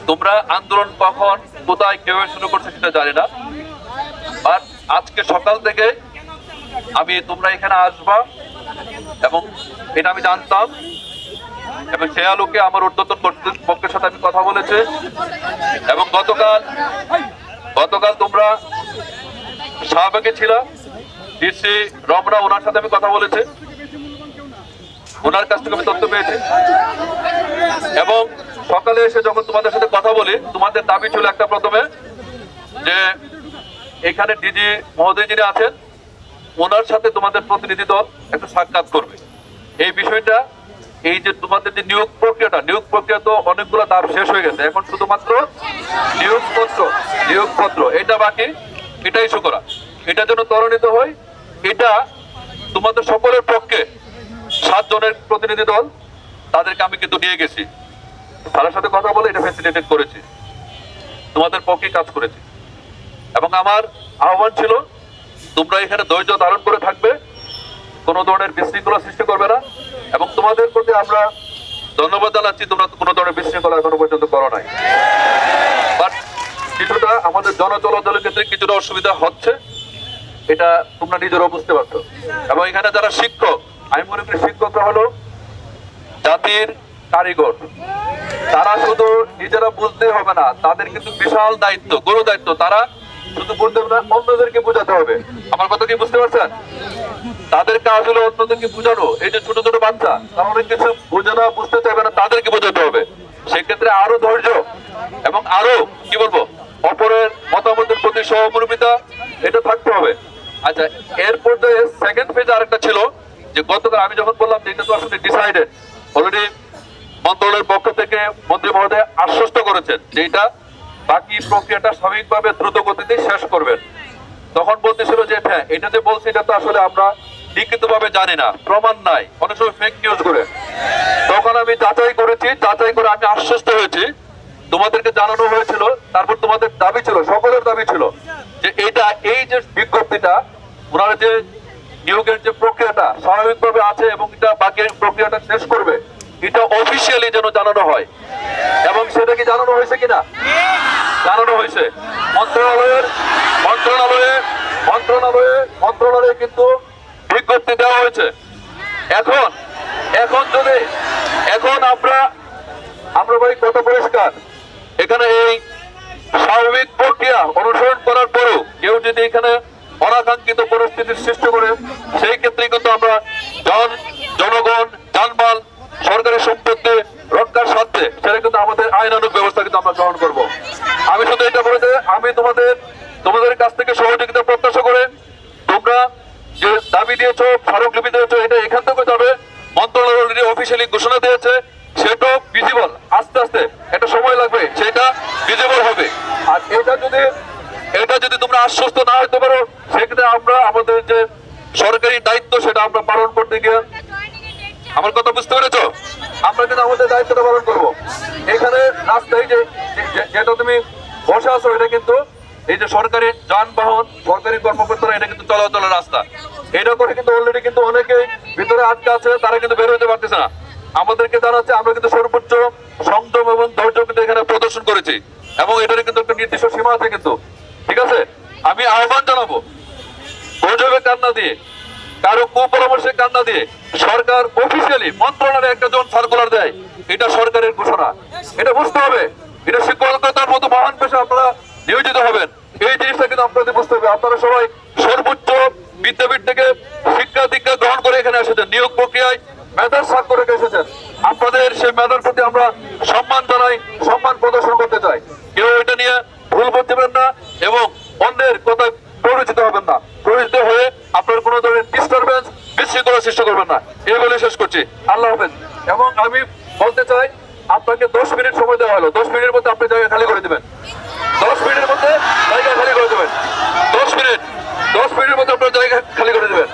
তোমরা আন্দোলন কখন কোথায় কেউ শুরু করছে সেটা জানি না, আর আজকে সকাল থেকে আমি তোমরা এখানে আসবা এবং এটা আমি জানতাম, এবং সে আলোকে আমার ঊর্ধ্বতন কর্তৃপক্ষের সাথে আমি কথা বলেছি। এবং গতকাল তোমরা শাহবাগে ছিল, ডিসি রমনা, ওনার সাথে আমি কথা বলেছি, ওনার কাছ থেকে আমি তথ্য পেয়েছি। এবং সকালে এসে যখন তোমাদের সাথে কথা বলি, তোমাদের দাবি ছিল একটা প্রথমে, যে এখানে ডিজি মহোদয় যিনি আছেন ওনার সাথে তোমাদের প্রতিনিধি দল একটা সাক্ষাৎ করবে। এই বিষয়টা, এই যে তোমাদের যে নিয়োগ প্রক্রিয়া তো অনেকগুলো ধাপ শেষ হয়ে গেছে, এখন শুধুমাত্র নিয়োগপত্র এটা বাকি, এটা ইস্যু করা। এটা যেন ত্বরান্বিত হয়, এটা তোমাদের সকলের পক্ষে 7 জনের প্রতিনিধি দল, তাদেরকে আমি কিন্তু নিয়ে গেছি, তাদের সাথে কথা বলে এটা ফ্যাসিলিটেট করেছি, তোমাদের পক্ষে কাজ করেছি। এবং আমার আহ্বান ছিল তোমরা এখানে ধৈর্য ধারণ করে থাকবে, কোনো ধরনের বিশৃঙ্খলা সৃষ্টি করবে না। এবং তোমাদের প্রতি আমরা ধন্যবাদ জানাচ্ছি, তোমরা কোনো ধরনের বিশৃঙ্খলা এখনো পর্যন্ত করো নাই। বাট কিছুটা আমাদের জনচলাচলের ক্ষেত্রে কিছুটা অসুবিধা হচ্ছে, এটা তোমরা নিজেরাও বুঝতে পারছো। এবং এখানে যারা শিক্ষক, আমি মনে করি শিক্ষকরা হলো জাতির কারিগর, তারা শুধু নিজেরা বুঝতে হবে না, তাদের কিন্তু বিশাল দায়িত্ব, গুরু দায়িত্ব। তারা শুধু বুঝতে হবে না, অন্যদেরকে বোঝাতে হবে। আমার কথা কি বুঝতে পারছেন? তাদের কাজ হলো অন্যদেরকে বোঝানো। এই যে ছোট ছোট বাচ্চা, তারা অনেক কিছু বোঝে না, বুঝতে চাইবে না, তাদেরকে বোঝাতে হবে। সেক্ষেত্রে আরো ধৈর্য এবং আরো কি বলবো, অপরের মতামতের প্রতি সহমর্মিতা, এটা থাকতে হবে। আচ্ছা, এরপর সেকেন্ড ফেজ আরেকটা ছিল, যে গতকাল আমি যখন বললাম যে এটা তো আসলে ডিসাইডেড অলরেডি, মন্ত্রণালয়ের পক্ষ থেকে মন্ত্রী মহোদয় আশ্বস্ত করেছেন যে এটা বাকি প্রক্রিয়াটা স্বাভাবিকভাবে দ্রুত গতিতে শেষ করবেন। তখন বলতেছিল যে হ্যাঁ, এটা যে বলছি এটা তো আসলে আমরা লিখিতভাবে জানি না, প্রমাণ নাই, অনেক সময় ফেক নিউজ করে। তখন আমি যাচাই করেছি, যাচাই করে আমি আশ্বস্ত হয়েছি, তোমাদেরকে জানানো হয়েছিল। তারপর তোমাদের দাবি ছিল, সকলের দাবি ছিল যে এটা, এই যে বিজ্ঞপ্তিটা, ওনারা যে নিয়োগের যে প্রক্রিয়াটা স্বাভাবিকভাবে আছে এবং এটা বাকি প্রক্রিয়াটা শেষ করবে, এটা অফিসিয়ালি যেন জানানো হয়। এবং সেটা কি জানানো হয়েছে কিনা? জানানো হয়েছে। মন্ত্রণালয়ে কিন্তু বিজ্ঞপ্তি দেওয়া হয়েছে। এখন আমরা ভাই কত পরিষ্কার, এখানে এই স্বাভাবিক প্রক্রিয়া অনুসরণ করার পরেও কেউ যদি এখানে অনাকাঙ্ক্ষিত পরিস্থিতির সৃষ্টি করে, সেই ক্ষেত্রে কিন্তু আমরা জনগণ, জানমাল, সরকারি সম্পত্তি রক্ষার স্বার্থে সেটা কিন্তু আমাদের আইনানুগ ব্যবস্থা কিন্তু আমরা গ্রহণ করব। আমি শুধু এটা বলতে, আমি তোমাদের কাছ থেকে সহযোগিতা প্রত্যাশা করে, তোমরা যে দাবি দিয়েছো, স্মারকলিপি দিয়েছো, এটা এখান থেকে যাবে। মন্ত্রণালয় অলরেডি অফিসিয়ালি ঘোষণা দিয়েছে, সেটাও ভিজিবল, আস্তে আস্তে একটা সময় লাগবে, সেটা ভিজিবল হবে। আর এটা যদি তোমরা আশ্বস্ত না হতে পারো, সেক্ষেত্রে আমরা আমাদের যে সরকারি দায়িত্ব সেটা আমরা পালন করতে গিয়ে, আমার কথা বুঝতে পেরেছো, আমরা কিন্তু আমাদের দায়িত্বটা পালন করবো। এখানে রাস্তায় যেটা তুমি বসে আছো, এটা কিন্তু এই যে সরকারি যানবাহন, সরকারি কর্মকর্তারা, এটা কিন্তু চলাচলের রাস্তা। এটা করে কিন্তু অলরেডি কিন্তু অনেকে ভিতরে আটকে আছে, তারা কিন্তু বের হতে পারতেছে না। আমাদেরকে জানাচ্ছে, আমরা কিন্তু সর্বোচ্চ সংযম এবং ধৈর্য কিন্তু এখানে প্রদর্শন করেছি, এবং এটার কিন্তু একটা নির্দিষ্ট সীমা আছে কিন্তু। ঠিক আছে, আমি আহ্বান জানাবো, গুজবে কান্না দিয়ে, কারো কুপরামর্শে কান্না দিয়ে, সরকার অফিসিয়ালি মন্ত্রণালয়ে একটা জন সার্কুলার দেয়, এটা সরকারের ঘোষণা, এটা বুঝতে হবে। এটা শিক্ষকতার মতো মহান পেশা আপনারা নিয়োজিত হবেন, এই জিনিসটা কিন্তু আপনাদের বুঝতে হবে। আপনারা সবাই সর্বোচ্চ বিদ্যাপীঠ থেকে শিক্ষা দীক্ষা গ্রহণ করে এখানে এসেছেন, নিয়োগ প্রক্রিয়ায় মেধার স্বাক্ষর রেখে এসেছেন। আপনাদের সেই মেধার প্রতি আমরা সম্মান জানাই, সম্মান প্রদর্শন করতে চাই। কেউ এটা নিয়ে ভুল করতেবেন না এবং অন্যের কথা পরিচিত হবেন না, পরিচিত হয়ে আপনার কোনো ধরনের ডিস্টারবেন্স, বিশৃঙ্খলা সৃষ্টি করবেন না। এই বলে শেষ করছি, আল্লাহ হাফেজ। এবং আমি বলতে চাই, আপনাকে 10 মিনিট সময় দেওয়া হলো, 10 মিনিটের মধ্যে আপনি জায়গা খালি করে দেবেন, 10 মিনিটের মধ্যে জায়গা খালি করে দেবেন, 10 মিনিটের মধ্যে আপনার জায়গা খালি করে দেবেন।